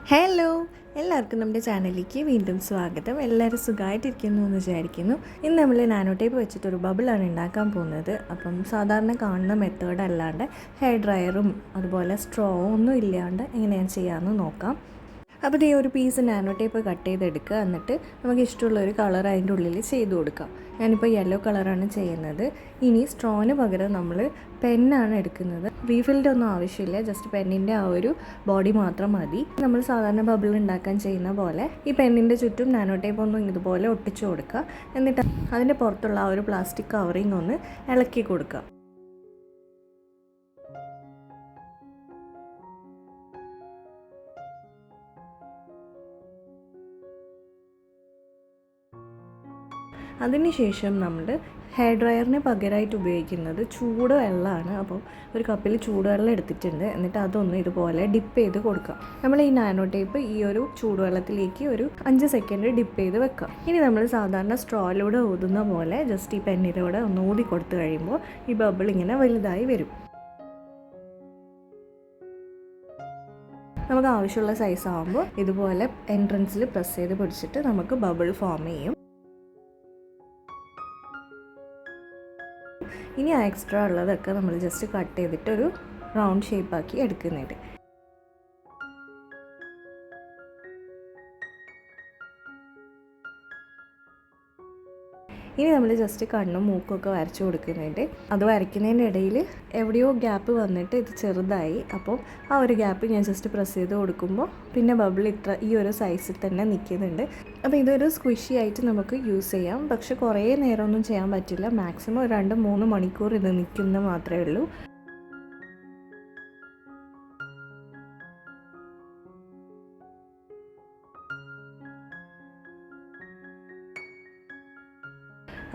Hello, എല്ലാവർക്കും നമ്മുടെ ചാനലിലേക്ക് വീണ്ടും സ്വാഗതം. എല്ലാവരും സുഖമായിട്ടിരിക്കുന്നു എന്ന് വിചാരിക്കുന്നു. ഇന്ന് നമ്മൾ നാനോ ടേപ്പ് വെച്ചിട്ടൊരു ബബിളാണ് ഉണ്ടാക്കാൻ പോകുന്നത്. അപ്പം സാധാരണ കാണുന്ന മെത്തേഡ് അല്ലാണ്ട് ഹെയർ ഡ്രയറും അതുപോലെ സ്ട്രോ ഒന്നും ഇല്ലാണ്ട് എങ്ങനെയാണ് ചെയ്യാമെന്ന് നോക്കാം. അപ്പോൾ ഈ ഒരു പീസ് നാനോ ടേപ്പ് കട്ട് ചെയ്തെടുക്കുക. എന്നിട്ട് നമുക്ക് ഇഷ്ടമുള്ളൊരു കളർ അതിൻ്റെ ഉള്ളിൽ ചെയ്ത് കൊടുക്കാം. ഞാനിപ്പോൾ യെല്ലോ കളറാണ് ചെയ്യുന്നത്. ഇനി സ്ട്രോന് പകരം നമ്മൾ പെന്നാണ് എടുക്കുന്നത്. റീഫിൽഡ് ഒന്നും ആവശ്യമില്ല, ജസ്റ്റ് പെന്നിൻ്റെ ആ ഒരു ബോഡി മാത്രം മതി. നമ്മൾ സാധാരണ ബബിൾ ഉണ്ടാക്കാൻ ചെയ്യുന്ന പോലെ ഈ പെന്നിൻ്റെ ചുറ്റും നാനോ ടേപ്പ് ഒന്നും ഇതുപോലെ ഒട്ടിച്ചു കൊടുക്കുക. എന്നിട്ട് അതിൻ്റെ പുറത്തുള്ള ആ ഒരു പ്ലാസ്റ്റിക് കവറിങ് ഒന്ന് ഇളക്കി കൊടുക്കുക. അതിനുശേഷം നമ്മൾ ഹെയർ ഡ്രയറിന് പകരമായിട്ട് ഉപയോഗിക്കുന്നത് ചൂടുവെള്ളമാണ്. അപ്പോൾ ഒരു കപ്പിൽ ചൂടുവെള്ളം എടുത്തിട്ടുണ്ട്. എന്നിട്ട് അതൊന്ന് ഇതുപോലെ ഡിപ്പ് ചെയ്ത് കൊടുക്കാം. നമ്മൾ ഈ നാനോ ടേപ്പ് ഈ ഒരു ചൂടുവെള്ളത്തിലേക്ക് ഒരു 5 സെക്കൻഡ് ഡിപ്പ് ചെയ്ത് വെക്കാം. ഇനി നമ്മൾ സാധാരണ സ്ട്രോയിലൂടെ ഊതുന്ന പോലെ ജസ്റ്റ് ഈ പെന്നിലൂടെ ഒന്ന് ഊതി കൊടുത്തു കഴിയുമ്പോൾ ഈ ബബിൾ ഇങ്ങനെ വലുതായി വരും. നമുക്ക് ആവശ്യമുള്ള സൈസ് ആകുമ്പോൾ ഇതുപോലെ എൻട്രൻസിൽ പ്രസ് ചെയ്ത് പിടിച്ചിട്ട് നമുക്ക് ബബിൾ ഫോം ചെയ്യും. ഇനി ആ എക്സ്ട്രാ ഉള്ളതൊക്കെ നമ്മൾ ജസ്റ്റ് കട്ട് ചെയ്തിട്ട് ഒരു റൗണ്ട് ഷേപ്പാക്കി എടുക്കുന്നുണ്ട്. ഇനി നമ്മൾ ജസ്റ്റ് കണ്ണും മൂക്കൊക്കെ വരച്ചു കൊടുക്കുന്നുണ്ട്. അത് വരയ്ക്കുന്നതിൻ്റെ ഇടയിൽ എവിടെയോ ഗ്യാപ്പ് വന്നിട്ട് ഇത് ചെറുതായി. അപ്പോൾ ആ ഒരു ഗ്യാപ്പ് ഞാൻ ജസ്റ്റ് പ്രസ് ചെയ്ത് കൊടുക്കുമ്പോൾ പിന്നെ ബബിൾ ഈ ഒരു സൈസിൽ തന്നെ നിൽക്കുന്നുണ്ട്. അപ്പോൾ ഇതൊരു സ്ക്വിഷി ആയിട്ട് നമുക്ക് യൂസ് ചെയ്യാം. പക്ഷെ കുറേ നേരമൊന്നും ചെയ്യാൻ പറ്റില്ല. മാക്സിമം ഒരു 2-3 മണിക്കൂർ ഇത് നിൽക്കുന്നത് മാത്രമേ ഉള്ളൂ.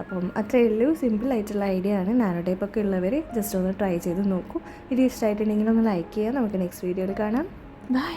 അപ്പം അത്രയേ ഉള്ളൂ. സിമ്പിളായിട്ടുള്ള ഐഡിയ ആണ്. നാനോ ടേപ്പൊക്കെ ഉള്ളവർ ജസ്റ്റ് ഒന്ന് ട്രൈ ചെയ്ത് നോക്കൂ. വീഡിയോ ഇഷ്ടമായിട്ടുണ്ടെങ്കിൽ ഒന്ന് ലൈക്ക് ചെയ്യുക. നമുക്ക് നെക്സ്റ്റ് വീഡിയോയിൽ കാണാം. ബൈ.